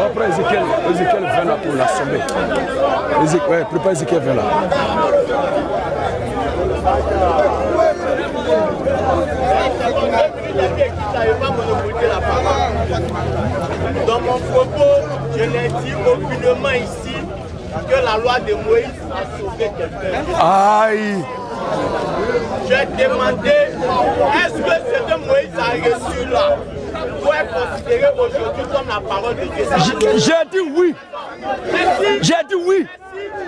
Après Ézéchiel vient là pour l'assommer. Ouais, prépare Ézéchiel vient là. Dans mon propos, je n'ai dit aucunement ici que la loi de Moïse a sauvé quelqu'un. Aïe! J'ai demandé, est-ce que ce que Moïse a reçu là doit être considéré aujourd'hui comme la parole de Dieu? J'ai dit oui. J'ai dit oui.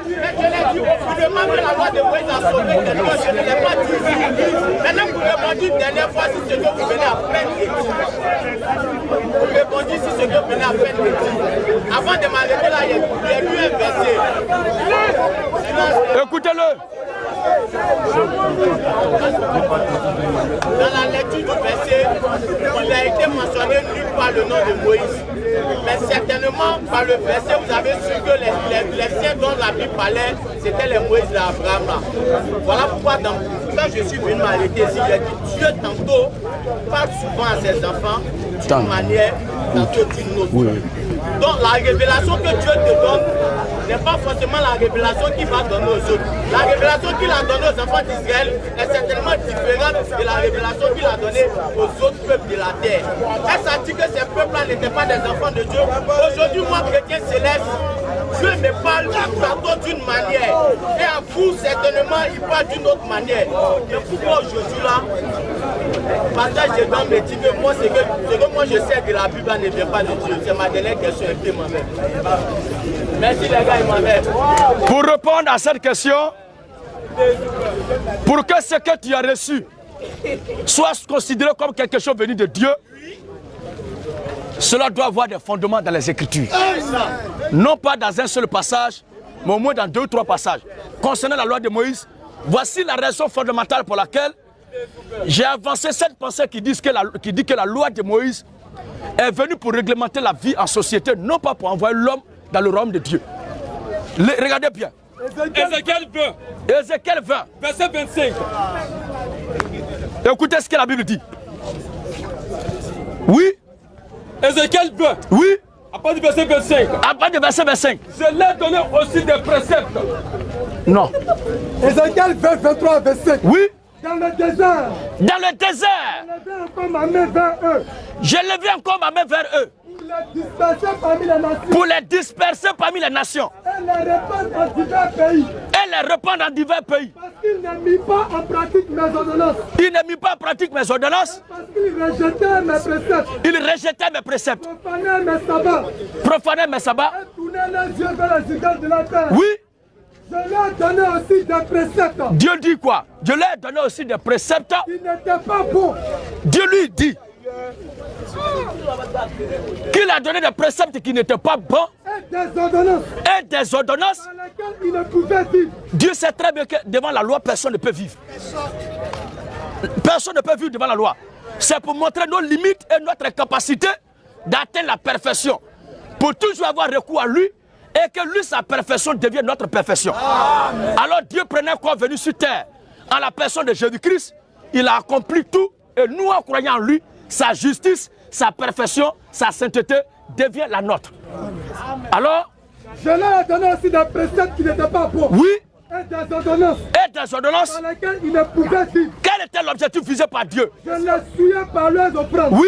Mais je l'ai dit aucunement que la loi de Moïse a sauvé quelqu'un, je ne l'ai pas dit ici. Maintenant, vous répondez une dernière fois si ce que vous venez à peine de dire. Vous répondez si ce que vous venez à peine de dire. Avant de m'arrêter là, il y a eu un verset. Écoutez-le. Dans la lecture du verset, il a été mentionné nulle part le nom de Moïse. Mais certainement, par le verset, vous avez su que les siens dont la Bible parlait, c'était les Moïse d'Abraham. Voilà pourquoi, quand je suis venu m'arrêter ici, j'ai dit Dieu tantôt parle souvent à ses enfants d'une manière, tantôt d'une autre. Oui. Donc la révélation que Dieu te donne n'est pas forcément la révélation qu'il va donner aux autres. La révélation qu'il a donnée aux enfants d'Israël est certainement différente de la révélation qu'il a donnée aux autres peuples de la terre. Est-ce à dire que ces peuples-là n'étaient pas des enfants de Dieu? Aujourd'hui, moi, chrétien céleste, Dieu me parle tantôt d'une manière. Et à vous, certainement, il parle d'une autre manière. Mais pourquoi aujourd'hui, là, partage de dans me dit que moi, ce que moi je sais de la Bible ne vient pas de Dieu. C'est ma dernière question et puis moi-même. Merci les gars et moi-même. Pour répondre à cette question, pour que ce que tu as reçu soit considéré comme quelque chose venu de Dieu, cela doit avoir des fondements dans les Écritures. Non pas dans un seul passage, mais au moins dans 2 ou 3 passages. Concernant la loi de Moïse, voici la raison fondamentale pour laquelle j'ai avancé cette pensée qui dit que la loi de Moïse est venue pour réglementer la vie en société, non pas pour envoyer l'homme dans le royaume de Dieu. Regardez bien. Ézéchiel 20. Ézéchiel 20. Verset 25. Écoutez ce que la Bible dit. Oui. Ézéchiel 20. Oui. À partir du verset 25. À partir du verset 25. Je l'ai donné aussi des préceptes. Non. Ézéchiel 20, 23, 25. Oui. Dans le désert. Dans le désert. Je levé encore ma main vers eux. J'ai levé encore ma main vers eux. Pour les disperser parmi les nations. Pour les disperser parmi les nations. Et les répandre en divers pays. Et les répandre en divers pays. Parce qu'ils n'ont mis pas en pratique mes ordonnances. Ils n'ont mis pas en pratique mes ordonnances. Parce qu'ils rejetaient mes préceptes. Ils rejetaient mes préceptes. Profanaient mes sabbats. Profanaient mes sabbats. Et tournaient les yeux vers les idoles de la terre. Oui. Je leur ai donné aussi des préceptes. Dieu dit quoi? Dieu leur a donné aussi des préceptes. Qui n'étaient pas bons. Dieu lui dit qu'il a donné des préceptes qui n'étaient pas bons. Et des ordonnances. Et des ordonnances. Dans lesquelles il ne pouvait vivre. Dieu sait très bien que devant la loi, personne ne peut vivre. Personne ne peut vivre devant la loi. C'est pour montrer nos limites et notre capacité d'atteindre la perfection. Pour toujours avoir recours à lui. Et que lui, sa perfection devienne notre perfection. Amen. Alors Dieu prenait quoi venu sur terre en la personne de Jésus-Christ. Il a accompli tout. Et nous, en croyant en lui, sa justice, sa perfection, sa sainteté devient la nôtre. Alors, je leur ai donné aussi des préceptes qui n'étaient pas bons. Oui. Et des ordonnances. Et des ordonnances. Dans lesquelles ils ne pouvaient vivre. Quel était l'objectif visé par Dieu? Je les souillais par leurs offrandes. Oui.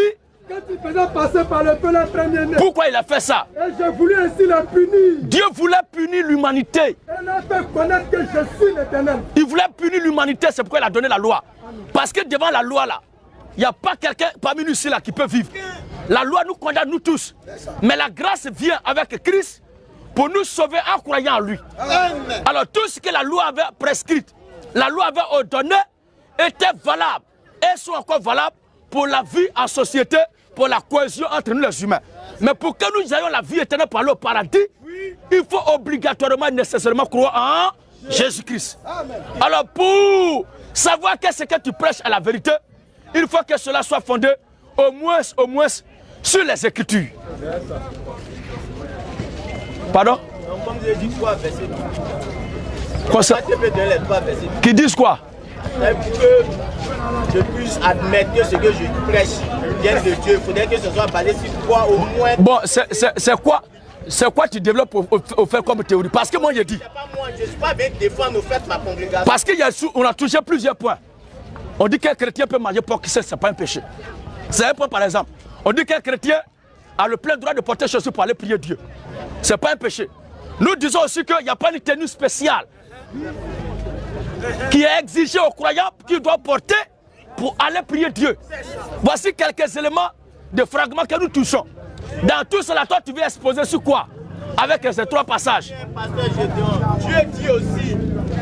Quand il faisait passer par le feu les premiers-nés. Pourquoi il a fait ça? Et je voulais ainsi les punir. Dieu voulait punir l'humanité. Et leur faire connaître que je suis l'Éternel. Il voulait punir l'humanité, c'est pourquoi il a donné la loi. Parce que devant la loi là, il n'y a pas quelqu'un parmi nous ici là qui peut vivre. La loi nous condamne nous tous. Mais la grâce vient avec Christ pour nous sauver en croyant en lui. Alors tout ce que la loi avait prescrit, la loi avait ordonné, était valable et sont encore valables pour la vie en société, pour la cohésion entre nous les humains. Mais pour que nous ayons la vie éternelle par le paradis, il faut obligatoirement, nécessairement croire en Jésus-Christ. Alors pour savoir qu'est-ce que tu prêches à la vérité, il faut que cela soit fondé au moins sur les Écritures. Pardon? Comme je dis quoi, verset 12. Quoi ça? Qui disent quoi? Que je puisse admettre que ce que je prêche vient de Dieu. Il faudrait que ce soit basé sur quoi au moins. Bon, c'est quoi tu développes au fait comme théorie? Parce que moi je dis. C'est pas moi, je ne suis pas bien défendre au fait ma congrégation. Parce qu'on a touché plusieurs points. On dit qu'un chrétien peut manger porc, ce n'est pas un péché. C'est un point par exemple. On dit qu'un chrétien a le plein droit de porter chaussures pour aller prier Dieu. Ce n'est pas un péché. Nous disons aussi qu'il n'y a pas une tenue spéciale qui est exigée aux croyants qu'il doit porter pour aller prier Dieu. Voici quelques éléments de fragments que nous touchons. Dans tout cela, toi, tu veux exposer sur quoi? Avec ces trois passages. Pasteur Gédéon, Dieu dit aussi,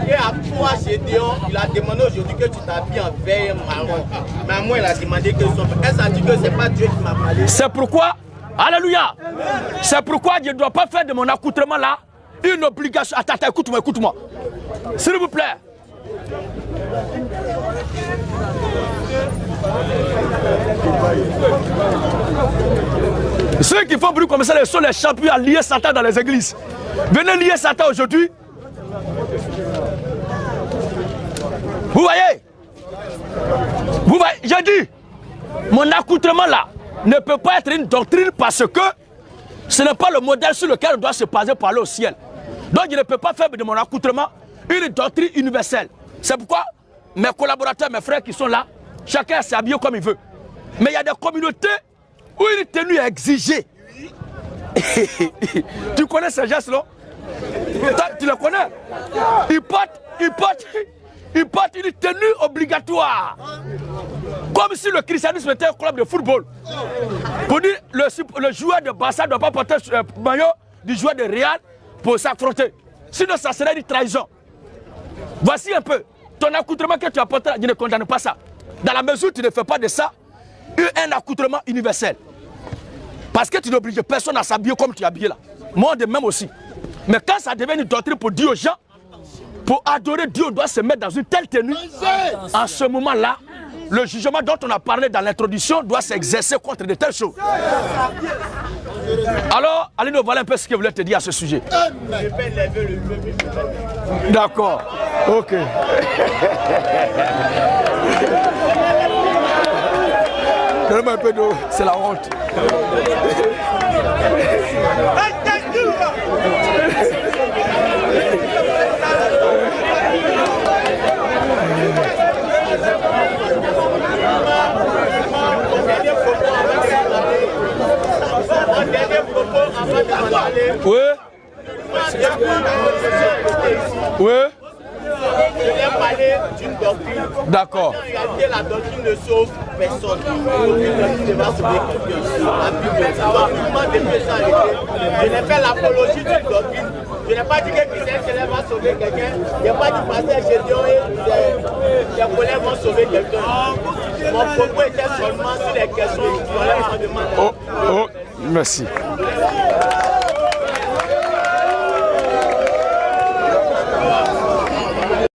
et à toi Gédéon, il a demandé aujourd'hui que tu t'habilles en vert marron. Mais moi, il a demandé que son frère. Elle a dit que ce n'est pas Dieu qui m'a parlé. C'est pourquoi, alléluia, c'est pourquoi je ne dois pas faire de mon accoutrement là une obligation. Attends, écoute-moi, écoute-moi. S'il vous plaît. Ceux qui font bruit comme ça, sont les champions à lier Satan dans les églises. Venez lier Satan aujourd'hui. Vous voyez? Vous voyez? J'ai dit, mon accoutrement là ne peut pas être une doctrine parce que ce n'est pas le modèle sur lequel on doit se baser pour aller au ciel. Donc je ne peux pas faire de mon accoutrement une doctrine universelle. C'est pourquoi mes collaborateurs, mes frères qui sont là, chacun s'habille comme il veut. Mais il y a des communautés où une tenue est exigée. Tu connais ces gestes-là? Tu les connais? Ils portent une tenue obligatoire. Comme si le christianisme était un club de football. Pour dire le joueur de Barça ne doit pas porter le maillot du joueur de Real pour s'affronter. Sinon, ça serait une trahison. Voici un peu. Ton accoutrement que tu apportes, je ne condamne pas ça. Dans la mesure où tu ne fais pas de ça un accoutrement universel. Parce que tu n'obliges personne à s'habiller comme tu es habillé là. Moi de même aussi. Mais quand ça devient une doctrine pour dire aux gens, pour adorer Dieu, on doit se mettre dans une telle tenue. En ce moment-là, le jugement dont on a parlé dans l'introduction doit s'exercer contre de telles choses. Alors, allez nous voir un peu ce que je voulais te dire à ce sujet. D'accord. Ok. Donne-moi un peu d'eau, c'est la honte. Oui. Oui. Je vais parler d'une doctrine. D'accord. En réalité, la doctrine ne sauve personne. Aucune doctrine ne va sauver quelqu'un. La Bible, je n'ai fait l'apologie d'une doctrine. Je n'ai pas dit que Christian va sauver quelqu'un. Je n'ai pas dit pasteur Gédéon et les collègues vont sauver quelqu'un. Mon propos était seulement sur les questions qui sont là. Oh, merci.